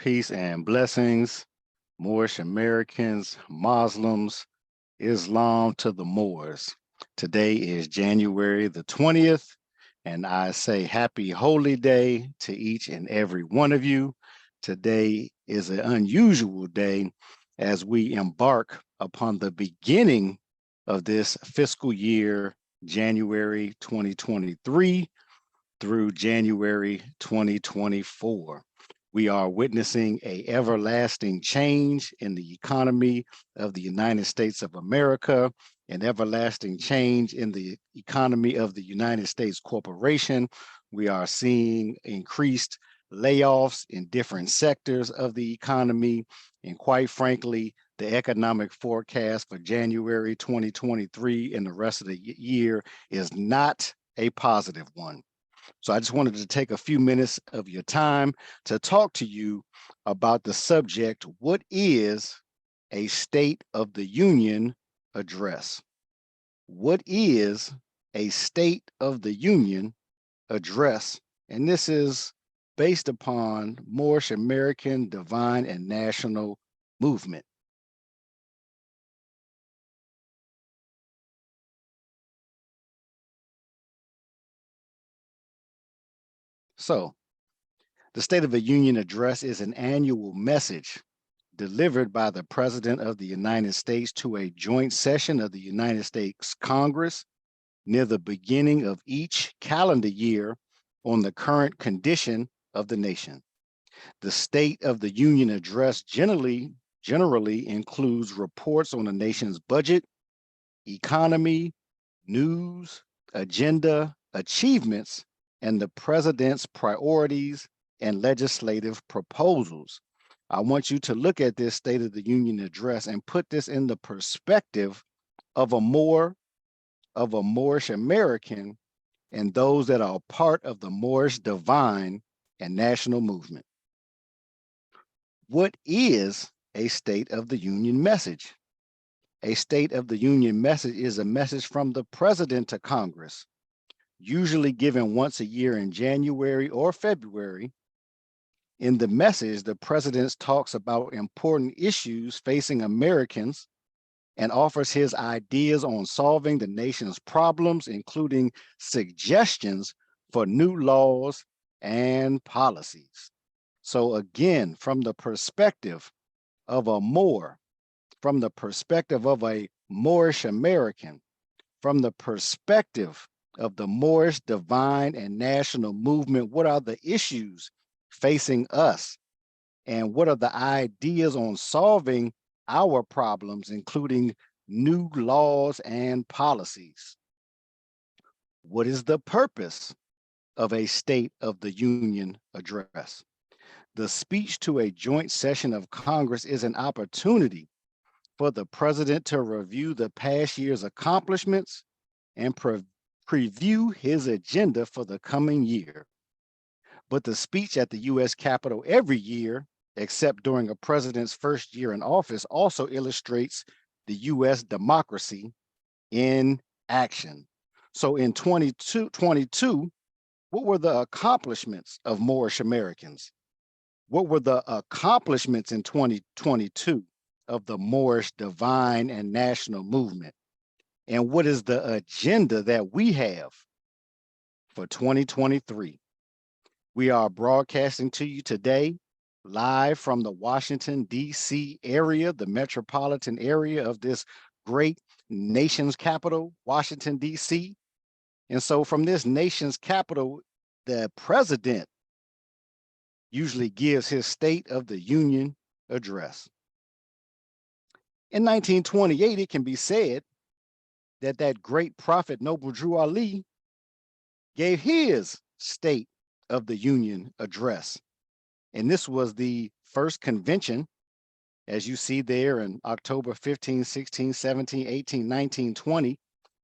Peace and blessings, Moorish Americans, Muslims, Islam to the Moors. Today is January the 20th, and I say happy holy day to each and every one of you. Today is an unusual day as we embark upon the beginning of this fiscal year, January 2023 through January 2024. We are witnessing an everlasting change in the economy of the United States of America, an everlasting change in the economy of the United States corporation. We are seeing increased layoffs in different sectors of the economy. And quite frankly, the economic forecast for January 2023 and the rest of the year is not a positive one. So I just wanted to take a few minutes of your time to talk to you about the subject, what is a State of the Union address? What is a State of the Union address? And this is based upon Moorish American Divine and National Movement. So, the State of the Union address is an annual message delivered by the President of the United States to a joint session of the United States Congress near the beginning of each calendar year on the current condition of the nation. The State of the Union address generally includes reports on the nation's budget, economy, news, agenda, achievements, and the president's priorities and legislative proposals. I want you to look at this State of the Union address and put this in the perspective of a Moorish American and those that are part of the Moorish Divine and National Movement. What is a State of the Union message? A State of the Union message is a message from the President to Congress, usually given once a year in January or February. In the message, the President talks about important issues facing Americans and offers his ideas on solving the nation's problems, including suggestions for new laws and policies. So again, from the perspective of a Moor, from the perspective of a Moorish American, from the perspective of the Moorish Divine and National Movement, what are the issues facing us? And what are the ideas on solving our problems, including new laws and policies? What is the purpose of a State of the Union address? The speech to a joint session of Congress is an opportunity for the president to review the past year's accomplishments and preview his agenda for the coming year. But the speech at the U.S. Capitol every year, except during a president's first year in office, also illustrates the U.S. democracy in action. So in 2022, what were the accomplishments of Moorish Americans? What were the accomplishments in 2022 of the Moorish Divine and National Movement? And what is the agenda that we have for 2023? We are broadcasting to you today live from the Washington, D.C. area, the metropolitan area of this great nation's capital, Washington, D.C. And so from this nation's capital, the president usually gives his State of the Union address. In 1928, it can be said that that great prophet Noble Drew Ali gave his State of the Union address. And this was the first convention, as you see there in October 15, 16, 17, 18, 19, 20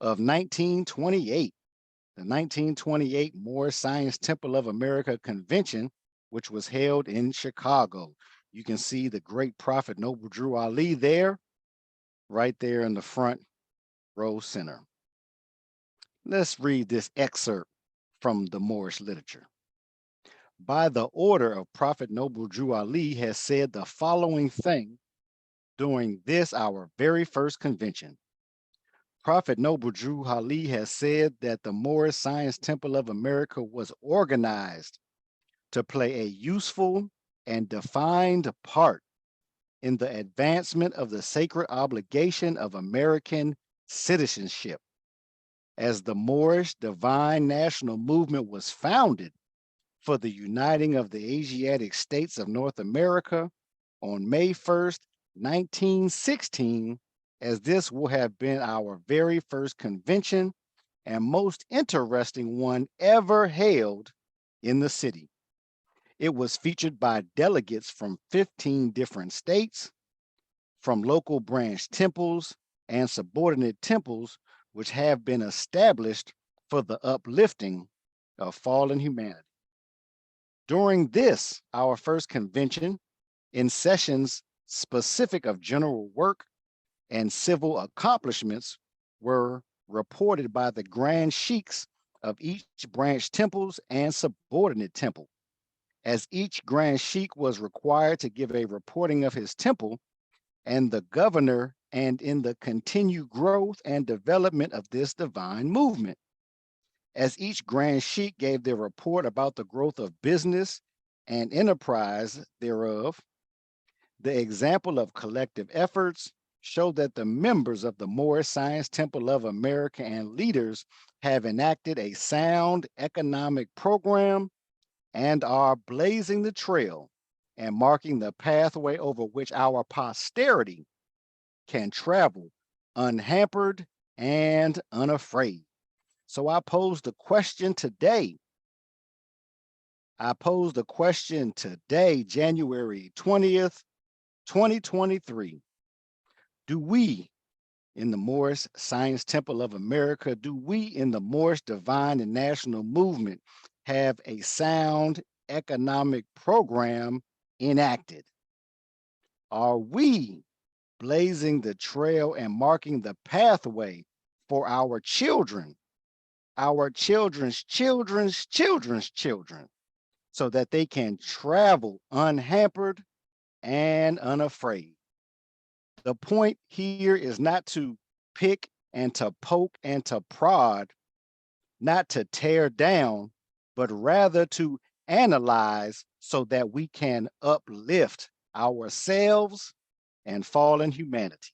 of 1928, the 1928 Moorish Science Temple of America Convention, which was held in Chicago. You can see the great prophet Noble Drew Ali there, right there in the front row center. Let's read this excerpt from the Moorish literature. by the order of Prophet Noble Drew Ali, has said the following thing during this, our very first convention. Prophet Noble Drew Ali has said that the Moorish Science Temple of America was organized to play a useful and defined part in the advancement of the sacred obligation of American citizenship. As the Moorish Divine National Movement was founded for the uniting of the Asiatic states of North America on May 1st, 1916, as this will have been our very first convention and most interesting one ever held in the city. It was featured by delegates from 15 different states, from local branch temples and subordinate temples, which have been established for the uplifting of fallen humanity. During this, our first convention, in sessions specific of general work and civil accomplishments were reported by the grand sheiks of each branch temples and subordinate temple. As each grand sheik was required to give a reporting of his temple and the governor, and in the continued growth and development of this divine movement. As each grand sheik gave their report about the growth of business and enterprise thereof, the example of collective efforts showed that the members of the Moorish Science Temple of America and leaders have enacted a sound economic program and are blazing the trail and marking the pathway over which our posterity can travel unhampered and unafraid. So I pose the question today. January 20th, 2023. Do we in the Moorish Science Temple of America, do we in the Moorish Divine and National Movement have a sound economic program enacted? Are we blazing the trail and marking the pathway for our children, our children's children's children's children, so that they can travel unhampered and unafraid? The point here is not to pick and to poke and to prod, not to tear down, but rather to analyze so that we can uplift ourselves and fallen humanity.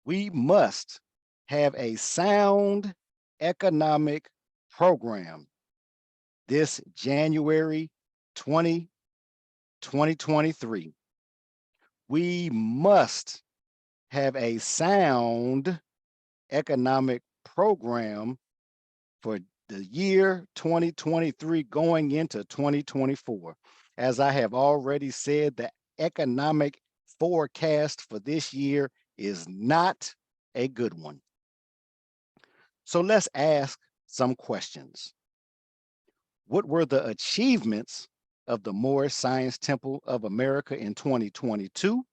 We must have a sound economic program this January 2023. We must have a sound economic program for the year 2023 going into 2024. As I have already said, the economic forecast for this year is not a good one. So let's ask some questions. What were the achievements of the Moorish Science Temple of America in 2022?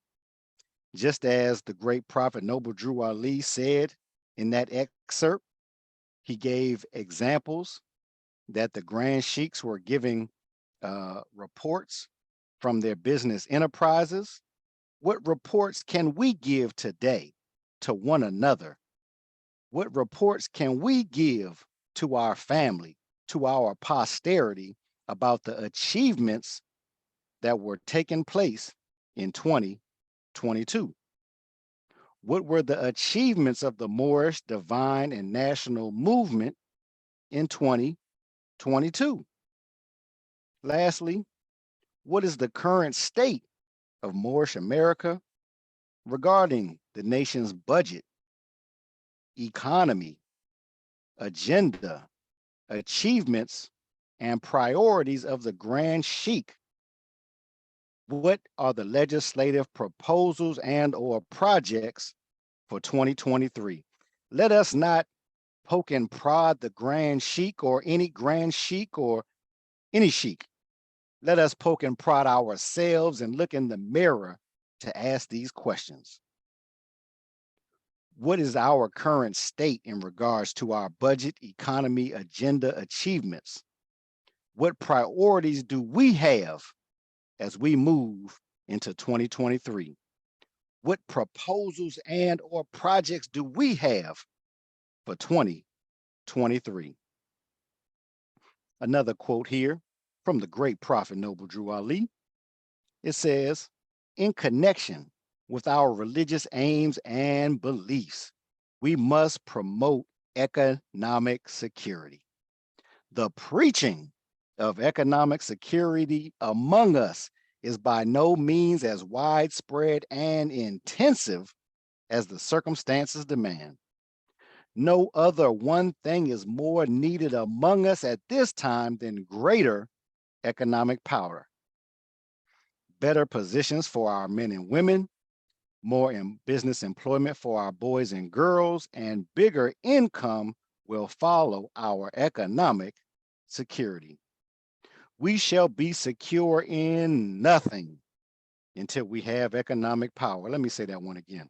Just as the great Prophet Noble Drew Ali said in that excerpt, he gave examples that the grand sheiks were giving reports from their business enterprises. What reports can we give today to one another? What reports can we give to our family, to our posterity about the achievements that were taking place in 2022? What were the achievements of the Moorish Divine and National Movement in 2022? Lastly, what is the current state of Moorish America regarding the nation's budget, economy, agenda, achievements, and priorities of the Grand Sheik? What are the legislative proposals and or projects for 2023? Let us not poke and prod the Grand Sheik or any Grand Sheik or any Sheik. Let us poke and prod ourselves and look in the mirror to ask these questions. What is our current state in regards to our budget, economy, agenda, achievements? What priorities do we have as we move into 2023? What proposals and or projects do we have for 2023? Another quote here from the great prophet Noble Drew Ali. It says, in connection with our religious aims and beliefs, we must promote economic security. The preaching of economic security among us is by no means as widespread and intensive as the circumstances demand. No other one thing is more needed among us at this time than greater economic power, better positions for our men and women, more in business employment for our boys and girls, and bigger income will follow our economic security. We shall be secure in nothing until we have economic power. Let me say that one again.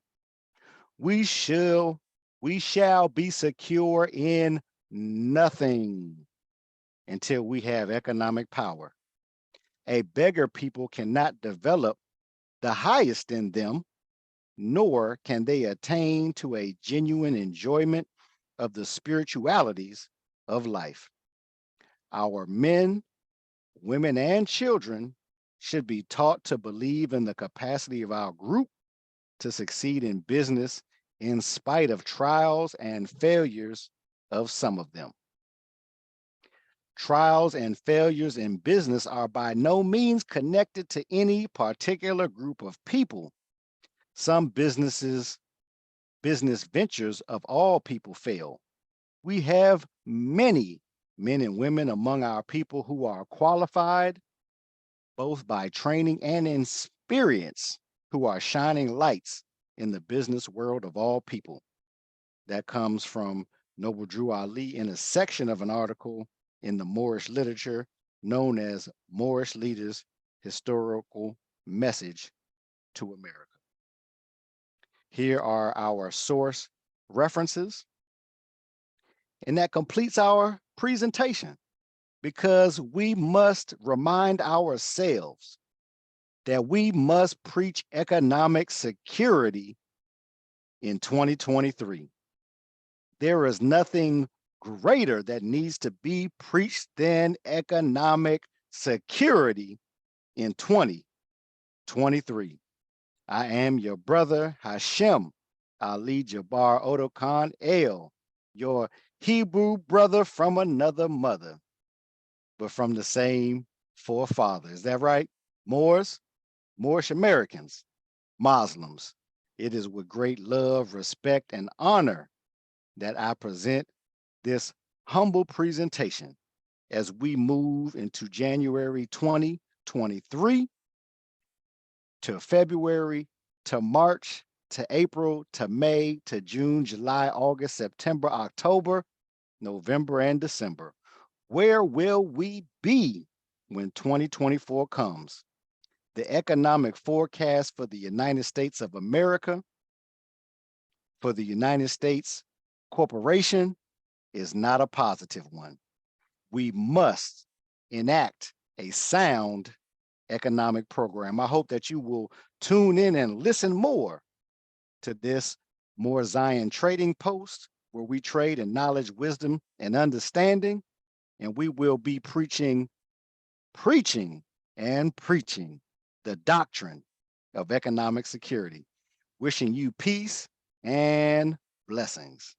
We shall be secure in nothing until we have economic power. A beggar people cannot develop the highest in them, nor can they attain to a genuine enjoyment of the spiritualities of life. Our men, women, and children should be taught to believe in the capacity of our group to succeed in business in spite of trials and failures of some of them. Trials and failures in business are by no means connected to any particular group of people. Some business ventures of all people fail. We have many men and women among our people who are qualified, both by training and experience, who are shining lights in the business world of all people. That comes from Noble Drew Ali in a section of an article in the Moorish literature known as Moorish Leaders' Historical Message to America. Here are our source references, and that completes our presentation, because we must remind ourselves that we must preach economic security in 2023. There is nothing greater that needs to be preached than economic security in 2023. I am your brother Hashem Ali Jabbar OdoKhan-EL, your Hebrew brother from another mother, but from the same forefather. Is that right? Moors, Moorish Americans, Muslims. It is with great love, respect, and honor that I present this humble presentation as we move into January 2023 to February to March to April to May to June, July, August, September, October, November, and December. Where will we be when 2024 comes? The economic forecast for the United States of America, for the United States corporation, is not a positive one. We must enact a sound economic program. I hope that you will tune in and listen more to this More Zion Trading Post, where we trade in knowledge, wisdom, and understanding. And we will be preaching the doctrine of economic security. Wishing you peace and blessings.